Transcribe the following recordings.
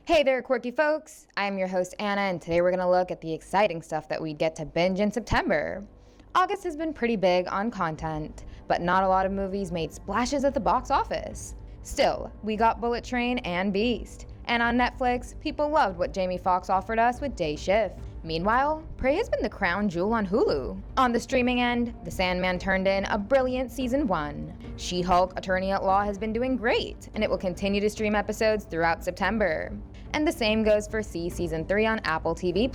Hey there, quirky folks! I'm your host, Anna, and today we're going to look at the exciting stuff that we get to binge in September. August has been pretty big on content, but not a lot of movies made splashes at the box office. Still, we got Bullet Train and Beast, and on Netflix, people loved what Jamie Foxx offered us with Day Shift. Meanwhile, Prey has been the crown jewel on Hulu. On the streaming end, The Sandman turned in a brilliant season 1. She-Hulk Attorney at Law has been doing great, and it will continue to stream episodes throughout September. And the same goes for See Season 3 on Apple TV+.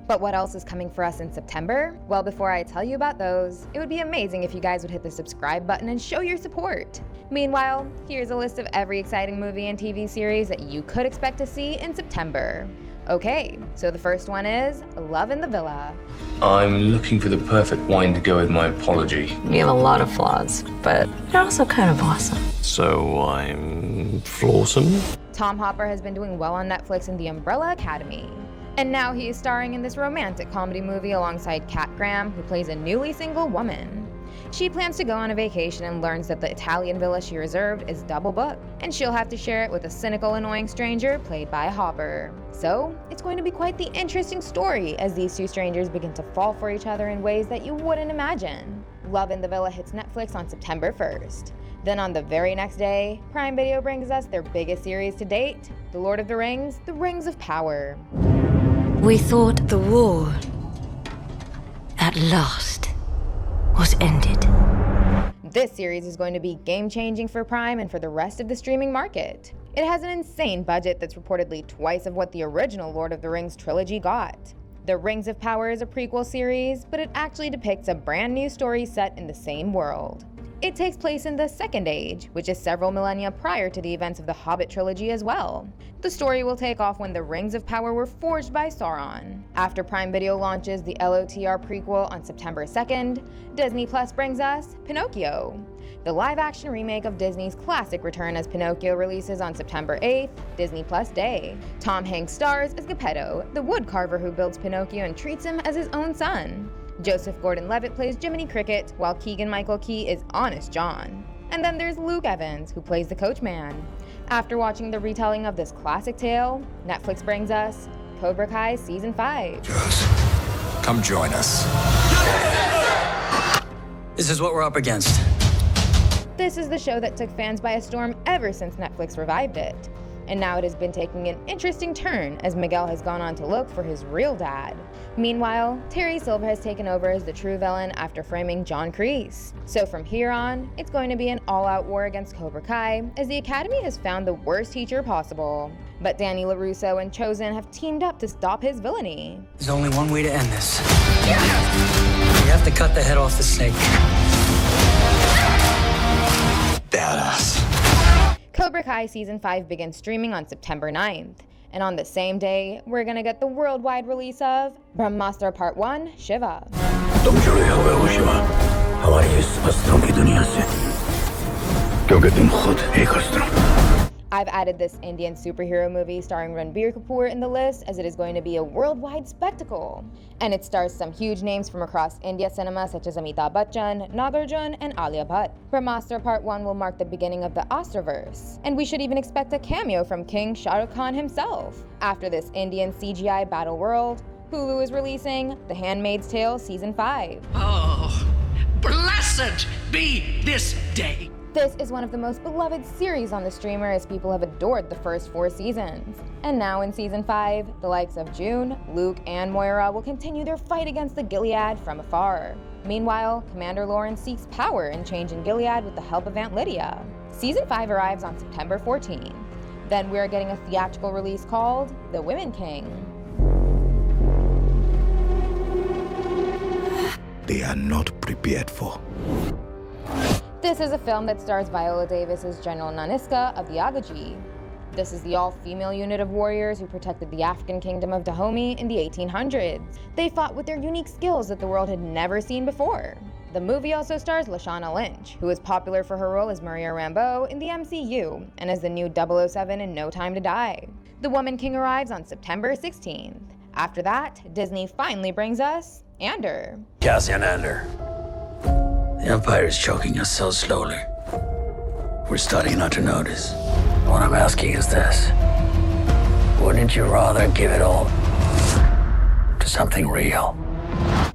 But what else is coming for us in September? Well, before I tell you about those, it would be amazing if you guys would hit the subscribe button and show your support. Meanwhile, here's a list of every exciting movie and TV series that you could expect to see in September. Okay, so the first one is Love in the Villa. I'm looking for the perfect wine to go with my apology. You have a lot of flaws, but you're also kind of awesome. So I'm flawsome? Tom Hopper has been doing well on Netflix in The Umbrella Academy. And now he is starring in this romantic comedy movie alongside Kat Graham, who plays a newly single woman. She plans to go on a vacation and learns that the Italian villa she reserved is double booked, and she'll have to share it with a cynical, annoying stranger played by Hopper. So, it's going to be quite the interesting story as these two strangers begin to fall for each other in ways that you wouldn't imagine. Love in the Villa hits Netflix on September 1st. Then on the very next day, Prime Video brings us their biggest series to date, The Lord of the Rings, The Rings of Power. We thought the war, at last, was ended. This series is going to be game-changing for Prime and for the rest of the streaming market. It has an insane budget that's reportedly twice of what the original Lord of the Rings trilogy got. The Rings of Power is a prequel series, but it actually depicts a brand new story set in the same world. It takes place in the Second Age, which is several millennia prior to the events of the Hobbit trilogy as well. The story will take off when the Rings of Power were forged by Sauron. After Prime Video launches the LOTR prequel on September 2nd, Disney Plus brings us Pinocchio. The live-action remake of Disney's classic return as Pinocchio releases on September 8th, Disney Plus Day. Tom Hanks stars as Geppetto, the woodcarver who builds Pinocchio and treats him as his own son. Joseph Gordon-Levitt plays Jiminy Cricket, while Keegan-Michael Key is Honest John. And then there's Luke Evans, who plays the Coachman. After watching the retelling of this classic tale, Netflix brings us Cobra Kai Season 5. Jules, come join us. This is what we're up against. This is the show that took fans by a storm ever since Netflix revived it. And now it has been taking an interesting turn as Miguel has gone on to look for his real dad. Meanwhile, Terry Silver has taken over as the true villain after framing John Kreese. So from here on, it's going to be an all-out war against Cobra Kai, as the Academy has found the worst teacher possible. But Danny LaRusso and Chosen have teamed up to stop his villainy. There's only one way to end this. You have to cut the head off the snake. Badass. Cobra Kai Season 5 begins streaming on September 9th. And on the same day, we're gonna get the worldwide release of Brahmastra Part 1, Shiva. I've added this Indian superhero movie starring Ranbir Kapoor in the list as it is going to be a worldwide spectacle. And it stars some huge names from across India cinema such as Amitabh Bachchan, Nagarjun, and Alia Bhatt. Brahmastra Part 1 will mark the beginning of the Astraverse, and we should even expect a cameo from King Shah Rukh Khan himself. After this Indian CGI battle world, Hulu is releasing The Handmaid's Tale Season 5. Oh, blessed be this day. This is one of the most beloved series on the streamer as people have adored the first 4 seasons. And now in Season 5, the likes of June, Luke, and Moira will continue their fight against the Gilead from afar. Meanwhile, Commander Lauren seeks power and change in Gilead with the help of Aunt Lydia. Season 5 arrives on September 14th. Then we are getting a theatrical release called The Women King. They are not prepared for. This is a film that stars Viola Davis as General Naniska of the Agaji. This is the all-female unit of warriors who protected the African kingdom of Dahomey in the 1800s. They fought with their unique skills that the world had never seen before. The movie also stars Lashana Lynch, who is popular for her role as Maria Rambeau in the MCU and as the new 007 in No Time to Die. The Woman King arrives on September 16th. After that, Disney finally brings us Ander. Cassian Ander. The Empire is choking us so slowly. We're starting not to notice. What I'm asking is this. Would you rather give it all to something real?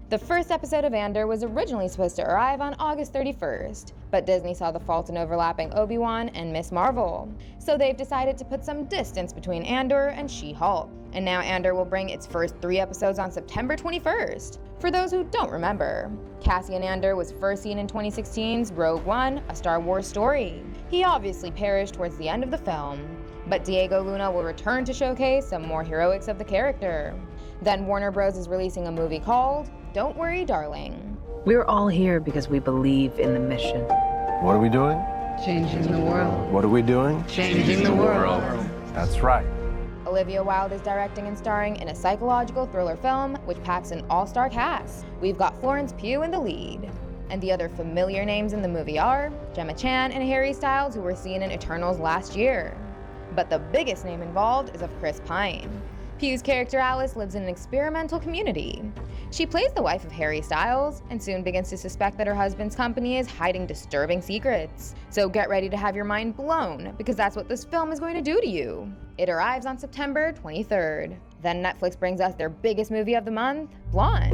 The first episode of Andor was originally supposed to arrive on August 31st, but Disney saw the fault in overlapping Obi-Wan and Miss Marvel. So they've decided to put some distance between Andor and She-Hulk. And now Andor will bring its first 3 episodes on September 21st. For those who don't remember, Cassian Andor was first seen in 2016's Rogue One, A Star Wars Story. He obviously perished towards the end of the film, but Diego Luna will return to showcase some more heroics of the character. Then Warner Bros. Is releasing a movie called Don't Worry, Darling. We're all here because we believe in the mission. What are we doing? Changing the world. What are we doing? Changing the world. That's right. Olivia Wilde is directing and starring in a psychological thriller film which packs an all-star cast. We've got Florence Pugh in the lead. And the other familiar names in the movie are Gemma Chan and Harry Styles, who were seen in Eternals last year. But the biggest name involved is of Chris Pine. Pugh's character Alice lives in an experimental community. She plays the wife of Harry Styles and soon begins to suspect that her husband's company is hiding disturbing secrets. So get ready to have your mind blown, because that's what this film is going to do to you. It arrives on September 23rd. Then Netflix brings us their biggest movie of the month, Blonde.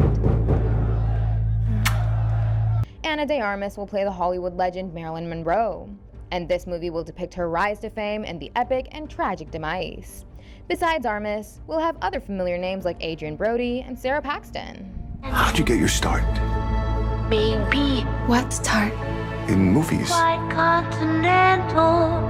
Ana de Armas will play the Hollywood legend Marilyn Monroe, and this movie will depict her rise to fame and the epic and tragic demise. Besides Armas, we'll have other familiar names like Adrian Brody and Sarah Paxton. How'd you get your start? Baby. What start? In movies. Quite continental.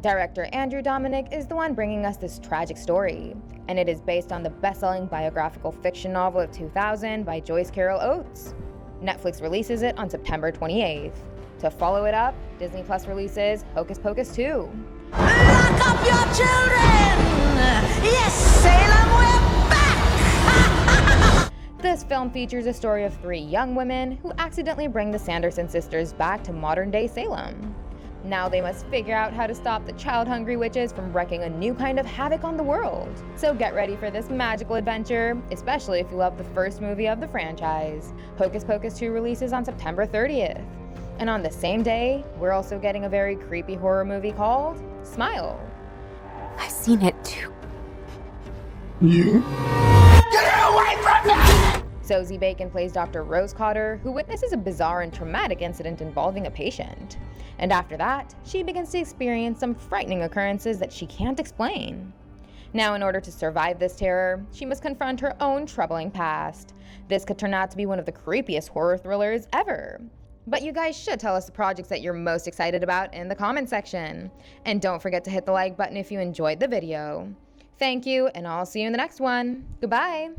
Director Andrew Dominik is the one bringing us this tragic story, and it is based on the best-selling biographical fiction novel of 2000 by Joyce Carol Oates. Netflix releases it on September 28th. To follow it up, Disney Plus releases Hocus Pocus 2. Lock up your children! Yes, Salem, we're back! This film features a story of 3 young women who accidentally bring the Sanderson sisters back to modern-day Salem. Now they must figure out how to stop the child-hungry witches from wreaking a new kind of havoc on the world. So get ready for this magical adventure, especially if you love the first movie of the franchise. Hocus Pocus 2 releases on September 30th. And on the same day, we're also getting a very creepy horror movie called Smile. I've seen it too. You? Sosie Bacon plays Dr. Rose Cotter, who witnesses a bizarre and traumatic incident involving a patient. And after that, she begins to experience some frightening occurrences that she can't explain. Now, in order to survive this terror, she must confront her own troubling past. This could turn out to be one of the creepiest horror thrillers ever. But you guys should tell us the projects that you're most excited about in the comment section. And don't forget to hit the like button if you enjoyed the video. Thank you, and I'll see you in the next one. Goodbye!